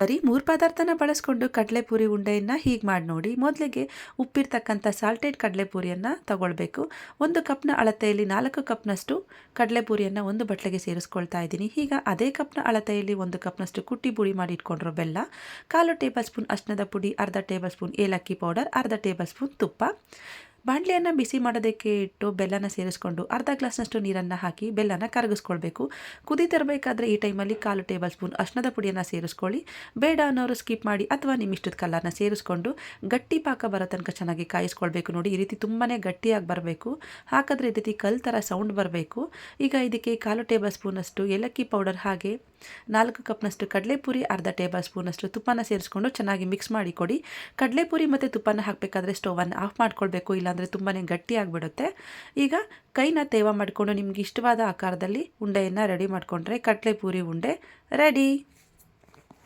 ಬರೀ 3 ಪದಾರ್ಥನ ಬಳಸ್ಕೊಂಡು ಕಡಲೆಪುರಿ ಉಂಡೆಯನ್ನು ಹೀಗೆ ಮಾಡಿ ನೋಡಿ. ಮೊದಲಿಗೆ ಉಪ್ಪಿರ್ತಕ್ಕಂಥ ಸಾಲ್ಟೆಡ್ ಕಡಲೆಪುರಿಯನ್ನು ತಗೊಳ್ಬೇಕು. 1 ಕಪ್ನ ಅಳತೆಯಲ್ಲಿ 4 ಕಪ್ನಷ್ಟು ಕಡಲೆಪುರಿಯನ್ನು ಒಂದು ಬಟ್ಲಿಗೆ ಸೇರಿಸ್ಕೊಳ್ತಾ ಇದ್ದೀನಿ. ಈಗ ಅದೇ ಕಪ್ನ ಅಳತೆಯಲ್ಲಿ 1 ಕಪ್ನಷ್ಟು ಕುಟ್ಟಿ ಪುಡಿ ಮಾಡಿ ಇಟ್ಕೊಂಡಿರೋ ಬೆಲ್ಲ, 1/4 ಟೇಬಲ್ ಸ್ಪೂನ್ ಅರಿಶಿಣದ ಪುಡಿ, ಅರ್ಧ ಟೇಬಲ್ ಸ್ಪೂನ್ ಏಲಕ್ಕಿ ಪೌಡರ್, ಅರ್ಧ ಟೇಬಲ್ ಸ್ಪೂನ್ ತುಪ್ಪ. ಬಾಣಲೆಯನ್ನು ಬಿಸಿ ಮಾಡೋದಕ್ಕೆ ಇಟ್ಟು ಬೆಲ್ಲನ ಸೇರಿಸ್ಕೊಂಡು ಅರ್ಧ ಗ್ಲಾಸ್ನಷ್ಟು ನೀರನ್ನು ಹಾಕಿ ಬೆಲ್ಲನ ಕರಗಿಸ್ಕೊಳ್ಬೇಕು. ಕುದಿ ತರಬೇಕಾದ್ರೆ ಈ ಟೈಮಲ್ಲಿ 1/4 ಟೇಬಲ್ ಸ್ಪೂನ್ ಅರಿಶಿಣದ ಪುಡಿಯನ್ನು ಸೇರಿಸ್ಕೊಳ್ಳಿ. ಬೇಡ ಅನ್ನೋರು ಸ್ಕಿಪ್ ಮಾಡಿ ಅಥವಾ ನಿಮ್ಮ ಇಷ್ಟದ ಕಲರ್ನ ಸೇರಿಸ್ಕೊಂಡು ಗಟ್ಟಿ ಪಾಕ ಬರೋ ತನಕ ಚೆನ್ನಾಗಿ ಕಾಯಿಸ್ಕೊಳ್ಬೇಕು. ನೋಡಿ, ಈ ರೀತಿ ತುಂಬಾ ಗಟ್ಟಿಯಾಗಿ ಬರಬೇಕು. ಹಾಕಿದ್ರೆ ಈ ರೀತಿ ಕಲ್ ಥರ ಸೌಂಡ್ ಬರಬೇಕು. ಈಗ ಇದಕ್ಕೆ 1/4 ಟೇಬಲ್ ಸ್ಪೂನಷ್ಟು ಏಲಕ್ಕಿ ಪೌಡರ್, ಹಾಗೆ 4 ಕಪ್ನಷ್ಟು ಕಡಲೆಪುರಿ, ಅರ್ಧ ಟೇಬಲ್ ಸ್ಪೂನಷ್ಟು ತುಪ್ಪನ ಸೇರಿಸ್ಕೊಂಡು ಚೆನ್ನಾಗಿ ಮಿಕ್ಸ್ ಮಾಡಿ ಕೊಡಿ. ಕಡಲೆಪುರಿ ಮತ್ತು ತುಪ್ಪನ ಹಾಕಬೇಕಾದ್ರೆ ಸ್ಟೌವನ್ನು ಆಫ್ ಮಾಡ್ಕೊಳ್ಬೇಕು, ಇಲ್ಲಾಂದರೆ ತುಂಬಾ ಗಟ್ಟಿಯಾಗಿಬಿಡುತ್ತೆ. ಈಗ ಕೈನ ತೇವ ಮಾಡಿಕೊಂಡು ನಿಮ್ಗೆ ಇಷ್ಟವಾದ ಆಕಾರದಲ್ಲಿ ಉಂಡೆಯನ್ನು ರೆಡಿ ಮಾಡಿಕೊಂಡ್ರೆ ಕಡಲೆಪುರಿ ಉಂಡೆ ರೆಡಿ.